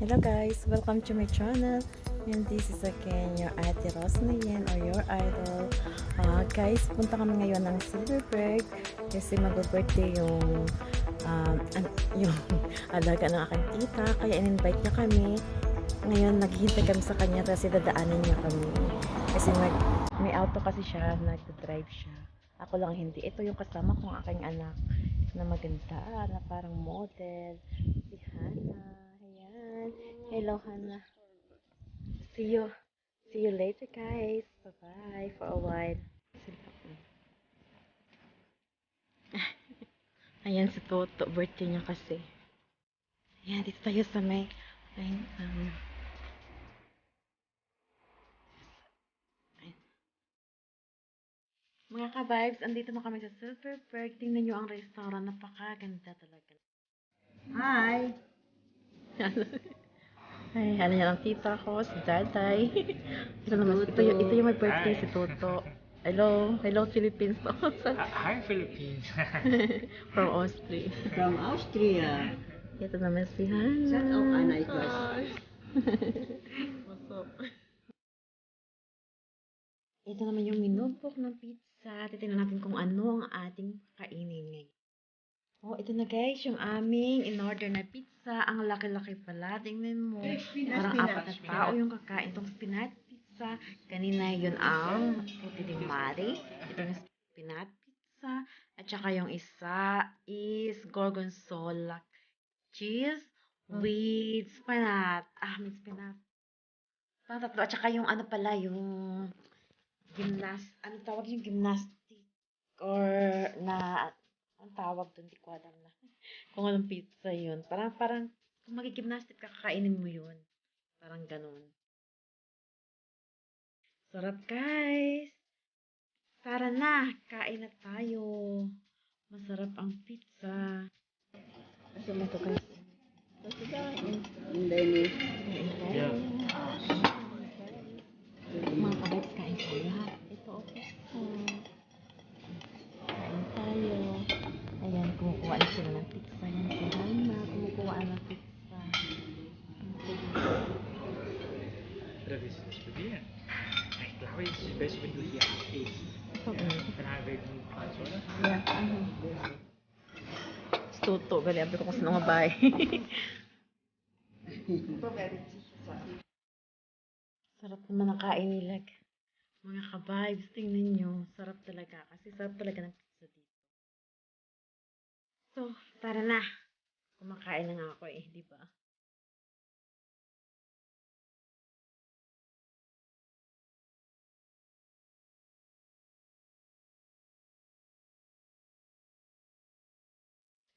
Hello guys, welcome to my channel, and this is again your Ate Rosnayen or your idol. Guys, punta kami ngayon ng Silverberg kasi mag-birthday yung alaga ng aking tita, kaya in-invite niya kami. Ngayon naghihintay kami sa kanya kasi dadaanan niya kami kasi may auto kasi siya, nag-drive siya. Ako lang hindi. Ito yung kasama kong aking anak na maganda, na parang model, si Hannah. Ayan. Hello, Hannah. See you. See you later, guys. Bye-bye for a while. Ayan si Toto. Birthday niya kasi. Ayan, dito tayo sa may... Ayan, ayan. Mga ka-vibes, andito na kami sa Silverberg. Tingnan nyo ang restaurant. Napakaganda talaga. Hi! Ay, ano yan ang tita ko, si Daday. Ito yung may birthday, si Toto. Hello, hello Philippines. Hi, Philippines. From Austria. From Austria. Ito naman si Hannah. Shut up, Anna. It was. What's up? Ito naman yung minubok ng pizza. Titignan natin kung ano ang ating kainin ngayon. Oh, ito na guys, yung aming in-order na pizza. Ang laki-laki pala. Tingnan mo. Parang apat na tao yung kakain itong spinach pizza. Kanina yun ang puti di mare. Ito yung spinach pizza. At saka yung isa is gorgonzola cheese with spinach. May spinach. Parang tatlo. At saka yung ano pala, yung ano tawag yung gymnastic or na ang tawag doon, di ko alam na kung anong pizza yun. Parang kung magigimnastic ka, kakainin mo yun. Parang ganun. Sarap guys! Tara na, kain na tayo. Masarap ang pizza. Kasi mo ito guys. And then, Yeah. Mga kabibs, kain tayo ha. Ito okay. Kain tayo. Ayan, kumukuha na sila ng pizza. Yan si Hannah, kumukuha na ng pizza. Dat is studeren. Ik glaube, het is best wenn du hier eet. Dan gaan we nu plaats worden. Yeah. Tuto, gali abi ko kung sino nga bay. Sarap naman ang kain nila. Mga ka-vibes, tingnan nyo. Sarap talaga. Kasi sarap talaga ng pizza dito. So, tara na. Kumakain na nga ako di ba?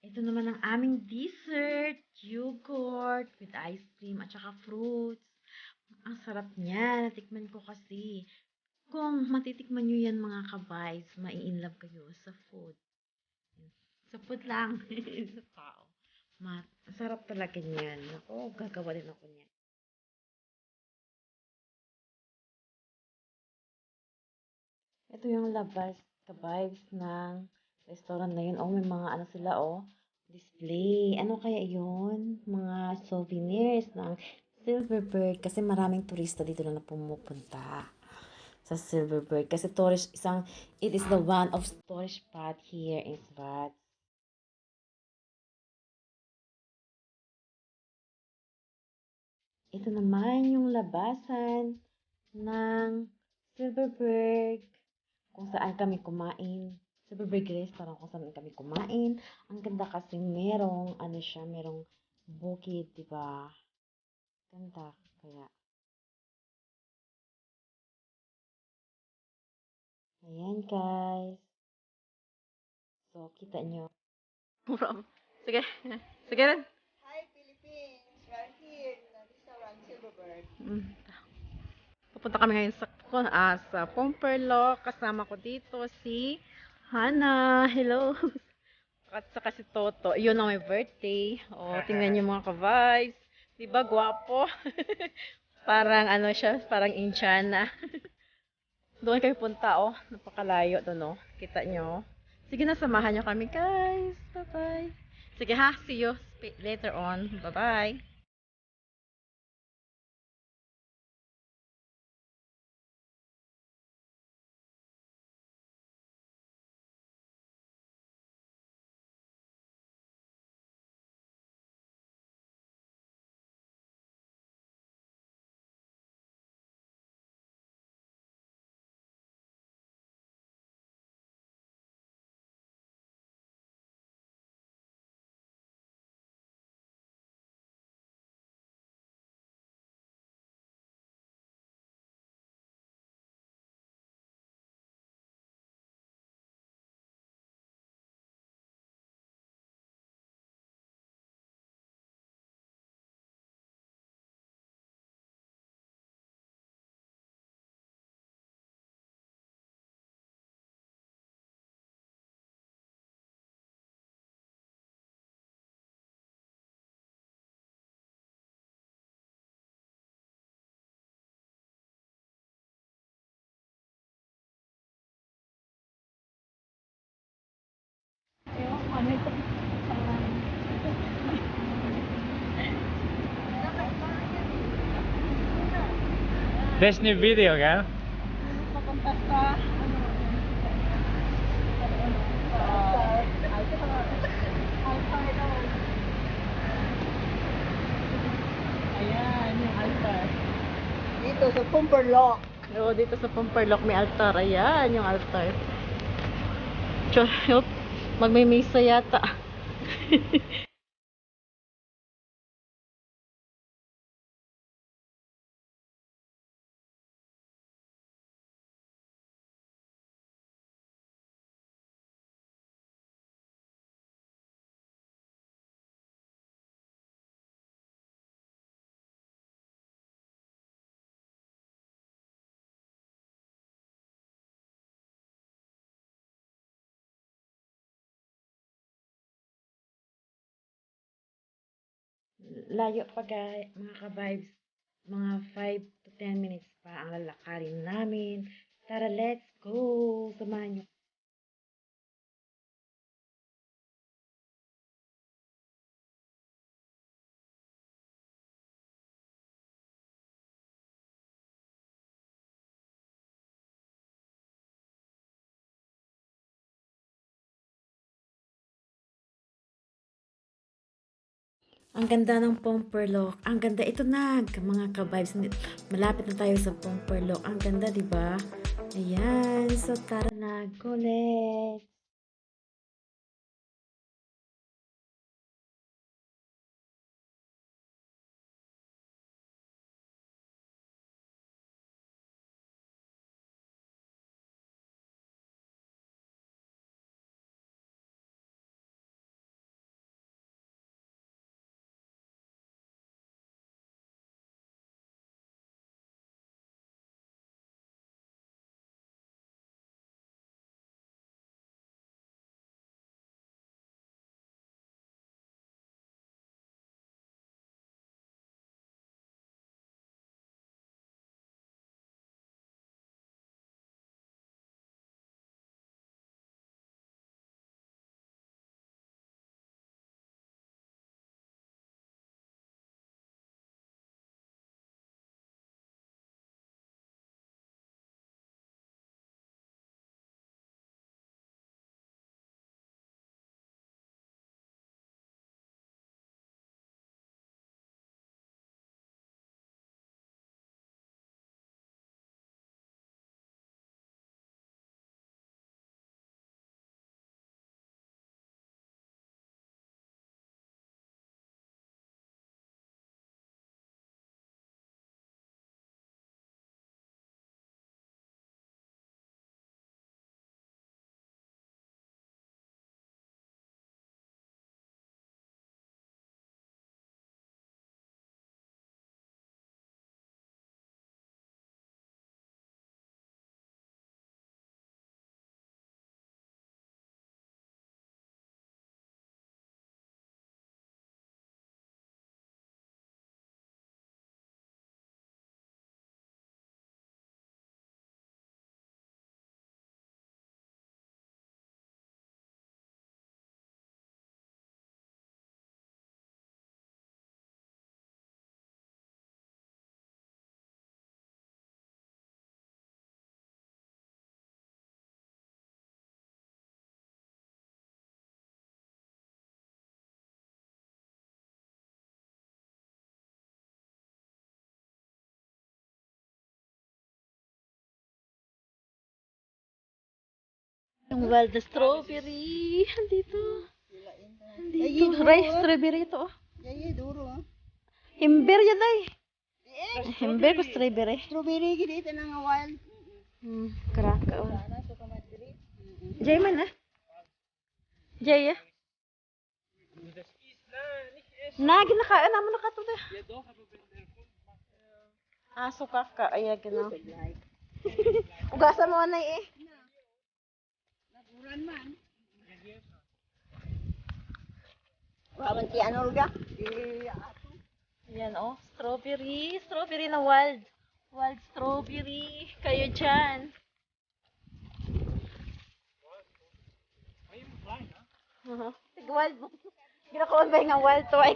Ito naman ang aming dessert. Yogurt with ice cream at saka fruits. Ang sarap niya. Natikman ko kasi. Kung matitikman nyo yan mga ka-vibes, mai-inlove kayo sa food. Sa food lang. Sa tao. Masarap talaga niyan. Ako, gagawa din ako niyan. Ito yung labas, ka-vibes ng restaurant na yun. Oh, may mga ano sila, display. Ano kaya yun? Mga souvenirs ng Silverberg. Kasi maraming turista dito na pumupunta sa Silverberg. Kasi it is the one of tourist spot here in Svat. Ito naman yung labasan ng Silverberg. Kung saan kami kumain. Silverberg Restaurant kung saan kami kumain. Ang ganda kasi merong bukid, di ba? Ganda kaya. Ayan guys. So, kita nyo. Mura. Sige. Sige rin. Hi, Philippines! We're here in the restaurant Silverberg. Pupunta kami ngayon sa Pumperlo. Kasama ko dito si Hannah. Hello. At saka si Toto. Yun ang my birthday. Tingnan niyo mga ka-vibes. Diba, gwapo? Parang ano siya, parang Indiana. Doon kami punta, Napakalayo doon, Kita nyo. Sige na, samahan nyo kami, guys. Bye-bye. Sige ha, see you later on. Bye-bye. Best new video, kan? Papunta sa Ayan, yung altar. dito sa Pumperlock. Oo, dito sa Pumperlock may altar. Ayan, yung altar. Chot, magmimisa yata. Layo pa guys, mga ka-vibes. Mga 5 to 10 minutes pa ang lalakarin namin. Tara, let's go! Samahan niyo. Ang ganda ng Pumperlock. Ang ganda. Ito na, mga ka-vibes. Malapit na tayo sa Pumperlock. Ang ganda, di ba? Ayan. So, tara na. Go, let's! Yung wild na strawberry. Andito. Andito. Rice strawberry ito. Oh. Yay, duro. Himber yan ay. Himber ko strawberry. Strawberry gid ito nga wild. Karaka. Oh. Sana so ka madiri. Jay man ah. Jay ah. Nagi nakaan naman nakatuloy. Aso ka ka. Ay, gano'n. Ugasan mo na eh. Naguran man. Waman ti anolga. Yan oh. Strawberry. Strawberry na wild. Wild strawberry. Kayo dyan. Wild. Ginakaon ba yung wild to ay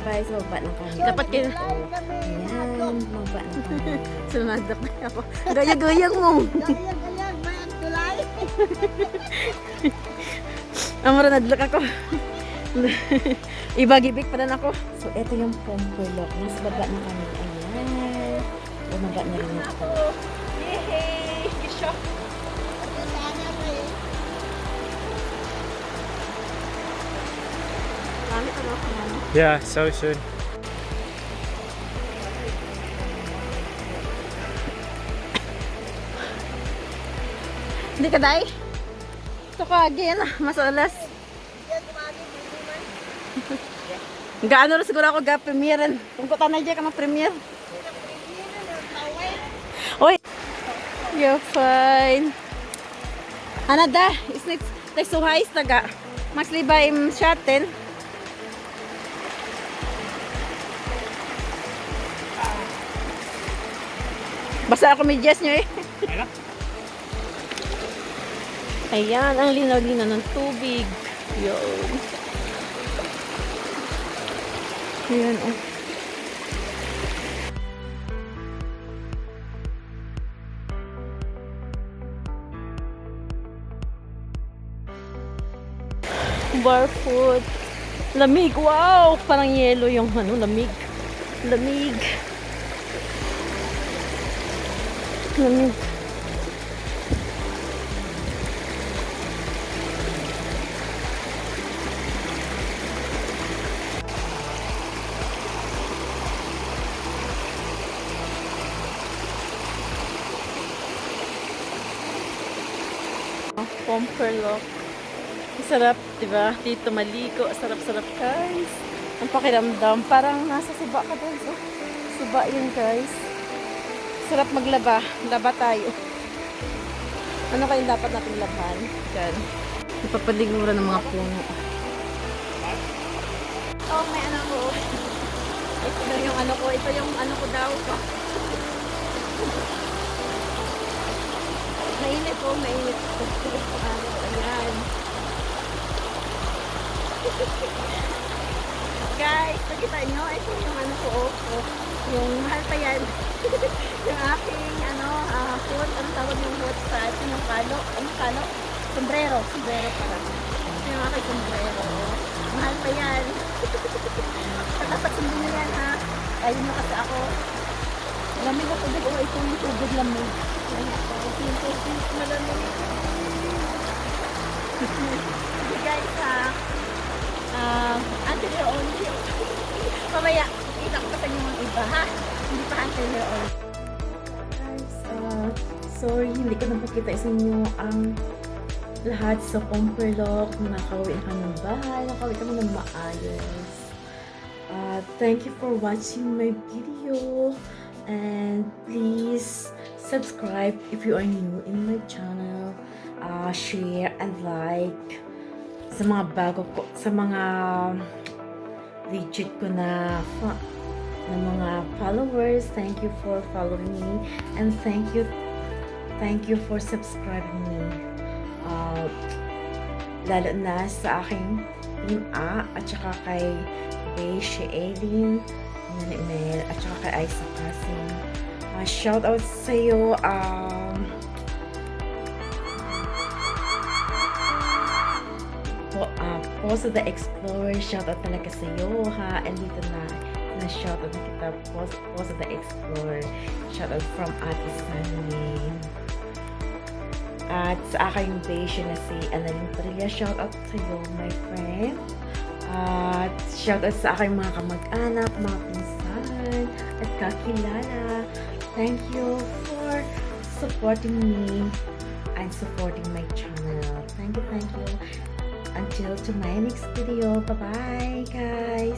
guys, mababa na kami. So, Dapat kayo... nag-live kami. Ayan, mababa na kami. Sunod na pa ako. Gaya-gayang mo. Gayag-gayag, may tulay. Amara, nadlak ako. Ibagibig pa rin ako. So, ito yung Pomperlock. Nasa baba na kami. Ayan. Bumaba na rin ako. Yehey! Gisyo! Marami ka mga pangalan. Yeah, so soon. Hindi ka, Day? Ito ka again. Masalas. Gaano rin siguro ako ga-premiere. Kung kuta na dyan ka ma-premiere. Oy! You're fine. Ano da? Isn't it so high taga? Mas liba im shuttle. Basta ako medyas nyo eh. Ayan, ang linaw-linaw ng tubig. Yun. Ayan, oh. Barefoot. Lamig. Wow! Parang yelo yung ano, lamig. Lamig. Lamig. Pomperlock. Sarap, diba? Dito maligo. Sarap-sarap, guys. Ang pakiramdam. Parang nasa Suba ka doon. So, Suba yun, guys. Sarap maglaba. Laba tayo. Ano kayo dapat natin laban? Diyan. Ipapaliguran ng mga puno. Oh, may ano ko. Ito daw yung ano ko. Ito yung ano ko daw. Mainit po, mainit po. Ayan. Guys, nakita nyo, ito yung ano ko, yung mahal pa yan. Yung aking, hood, anong tawag yung hood sa ito yung kalo, kalo? Sombrero pala. Ito yung aking sombrero. Mahal pa yan. Dapat sundin nyo yan ha. Ayun na kasi ako. Lamig ako tubig, ito yung tubig lamig. Ito yung tubig malamig. Sige guys ha. Until your own view. Mamaya, kita ko pa sa inyo mga iba ha. Hindi pa until your own. Guys, sorry, hindi ko napakita sa inyo ang lahat sa Pomperlock. Nakauwi ka ng bahay, nakauwi ka ng maayos. Thank you for watching my video. And please subscribe if you are new in my channel. Share and like sa mga bago ko, sa mga legit ko na mga followers. Thank you for following me and thank you for subscribing me. Lalo na sa aking Team A at saka kay Beige, Aileen, Mel, at saka kay Isaac Kasim. Shout out sa iyo. Poso the Explorer, shoutout talaga sa iyo ha. And dito na shoutout na kita, Poso the Explorer, shoutout from Ate Sunny. At sa aking Beige na si Annalyn Padilla, shoutout sa iyo my friend. At shoutout sa aking mga kamag-anak, mga pinsan at kakilala. Thank you for supporting me and supporting my channel. Thank you. Until to my next video. Bye-bye, guys.